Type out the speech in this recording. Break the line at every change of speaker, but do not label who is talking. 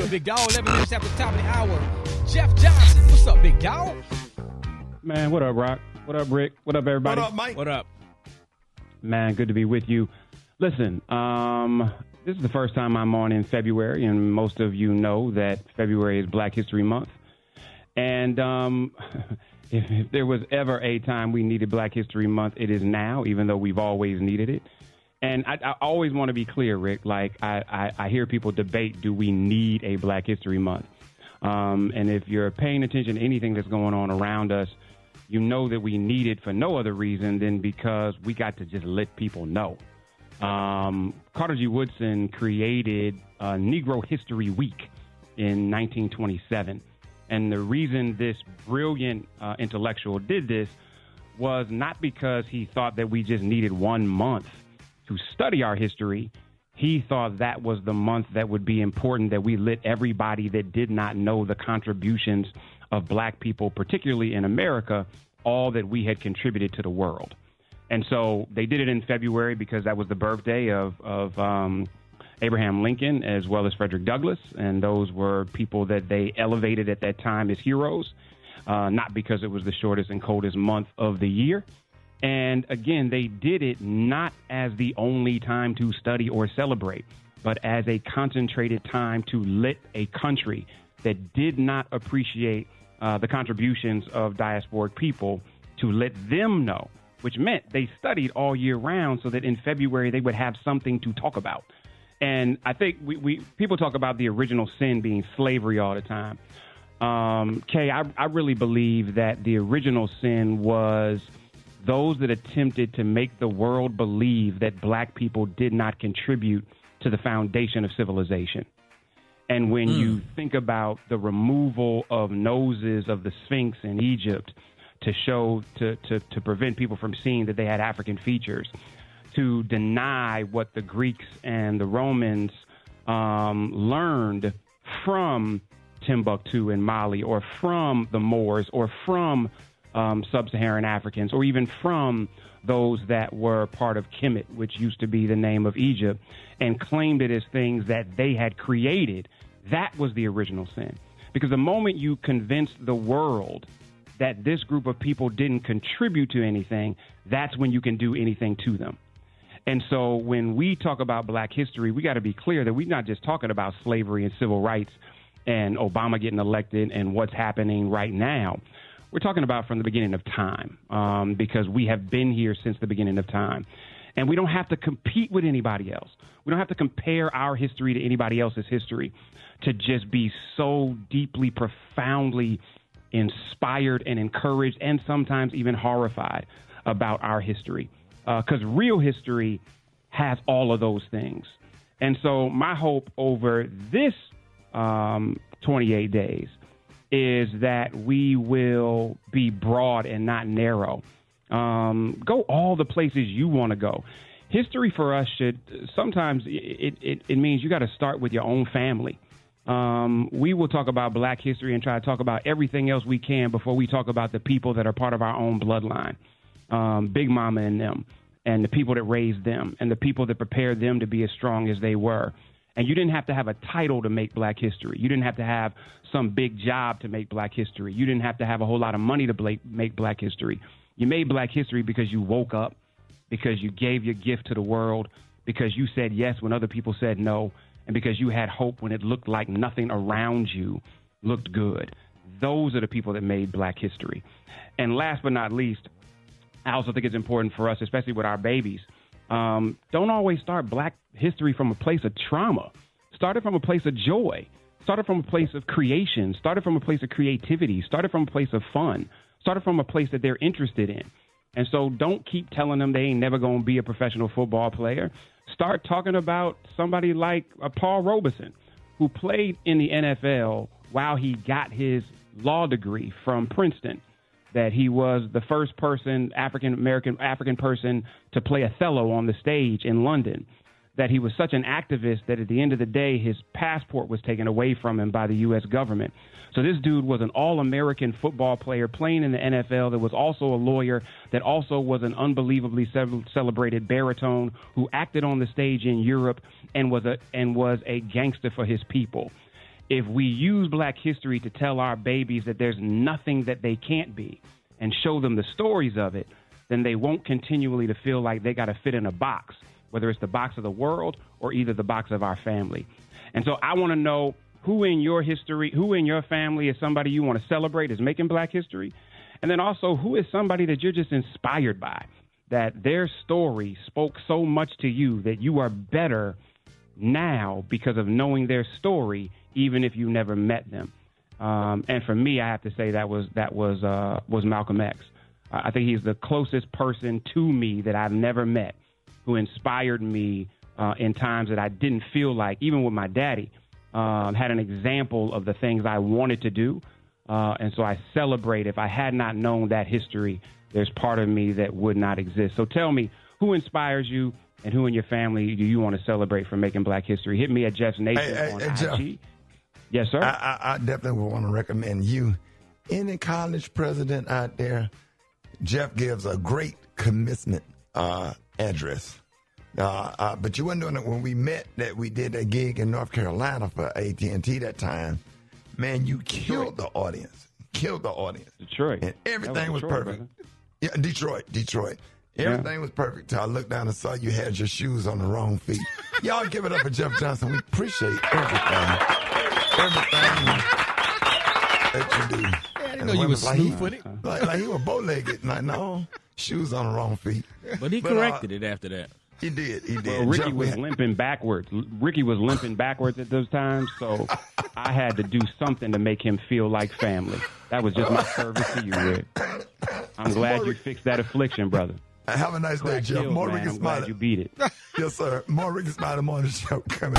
big dog. 11 minutes after the top of the hour. Jeff Johnson. What's up, big dog?
Man, what up, Rock? What up, Rick? What up, everybody?
What up, Mike?
What up?
Man, good to be with you. Listen, this is the first time I'm on in February, and most of you know that February is Black History Month. And if there was ever a time we needed Black History Month, it is now, even though we've always needed it. And I always want to be clear, Rick, like I hear people debate, do we need a Black History Month? And if you're paying attention to anything that's going on around us, you know that we need it for no other reason than because we got to just let people know. Carter G. Woodson created Negro History Week in 1927. And the reason this brilliant intellectual did this was not because he thought that we just needed 1 month to study our history. He thought that was the month that would be important, that we let everybody that did not know the contributions of black people, particularly in America, all that we had contributed to the world. And so they did it in February because that was the birthday of Abraham Lincoln as well as Frederick Douglass. And those were people that they elevated at that time as heroes, not because it was the shortest and coldest month of the year. And again, they did it not as the only time to study or celebrate, but as a concentrated time to let a country that did not appreciate the contributions of diasporic people, to let them know, which meant they studied all year round so that in February they would have something to talk about. And I think we people talk about the original sin being slavery all the time. Kay, I really believe that the original sin was those that attempted to make the world believe that black people did not contribute to the foundation of civilization. And when you think about the removal of noses of the Sphinx in Egypt to show, to prevent people from seeing that they had African features, to deny what the Greeks and the Romans learned from Timbuktu and Mali, or from the Moors, or from sub-Saharan Africans, or even from those that were part of Kemet, which used to be the name of Egypt, and claimed it as things that they had created. That was the original sin. Because the moment you convince the world that this group of people didn't contribute to anything, that's when you can do anything to them. And so when we talk about black history, we got to be clear that we're not just talking about slavery and civil rights and Obama getting elected and what's happening right now. We're talking about from the beginning of time, because we have been here since the beginning of time. And we don't have to compete with anybody else. We don't have to compare our history to anybody else's history to just be so deeply, profoundly inspired and encouraged and sometimes even horrified about our history. Because real history has all of those things. And so my hope over this 28 days is that we will be broad and not narrow. Go all the places you want to go. History for us should sometimes it means you got to start with your own family. We will talk about black history and try to talk about everything else we can before we talk about the people that are part of our own bloodline, Big Mama and them, and the people that raised them, and the people that prepared them to be as strong as they were. And you didn't have to have a title to make black history. You didn't have to have some big job to make black history. You didn't have to have a whole lot of money to make black history. You made black history because you woke up, because you gave your gift to the world, because you said yes when other people said no, and because you had hope when it looked like nothing around you looked good. Those are the people that made black history. And last but not least, I also think it's important for us, especially with our babies, don't always start black history from a place of trauma. Start it from a place of joy. Start it from a place of creation. Start it from a place of creativity. Start it from a place of fun. Start it from a place that they're interested in. And so don't keep telling them they ain't never going to be a professional football player. Start talking about somebody like Paul Robeson, who played in the NFL while he got his law degree from Princeton, that he was the first person, African person to play Othello on the stage in London, that he was such an activist that at the end of the day, his passport was taken away from him by the U.S. government. So this dude was an all-American football player playing in the NFL that was also a lawyer, that also was an unbelievably celebrated baritone who acted on the stage in Europe and was a gangster for his people. if we use Black history to tell our babies that there's nothing that they can't be and show them the stories of it, then they won't continually to feel like they got to fit in a box, whether it's the box of the world or either the box of our family. And so I want to know who in your history, who in your family is somebody you want to celebrate as making Black history. And then also, who is somebody that you're just inspired by, that their story spoke so much to you that you are better now because of knowing their story, even if you never met them. And for me, I have to say that was Malcolm X. I think he's the closest person to me that I've never met who inspired me in times that I didn't feel like, even with my daddy, had an example of the things I wanted to do. And so I celebrate. If I had not known that history, there's part of me that would not exist. So tell me, who inspires you and who in your family do you want to celebrate for making Black history? Hit me at Jeff's Nation on IG.
Jeff,
yes, sir.
I definitely would want to recommend you. Any college president out there, Jeff gives a great commencement address. But you weren't doing it when we met. That we did a gig in North Carolina for AT&T that time. Man, you killed the audience. Killed the audience.
Detroit.
And everything was perfect.
Brother.
Yeah, Detroit. Everything was perfect till I looked down and saw you had your shoes on the wrong feet. Y'all give it up for Jeff Johnson. We appreciate everything that you do.
Yeah, I didn't know you was slew-footed.
Like he was bow-legged. Like, no, shoes on the wrong feet.
But he corrected it after that.
He did.
Well, Rickey was limping backwards. Rickey was limping backwards at those times, so I had to do something to make him feel like family. That was just my service to you, Rick. I'm glad you fixed that affliction, brother.
Have a nice day, Jeff.
More Rickey Smiley. I'm glad you beat it.
Yes, sir. More Rickey Smiley morning show coming.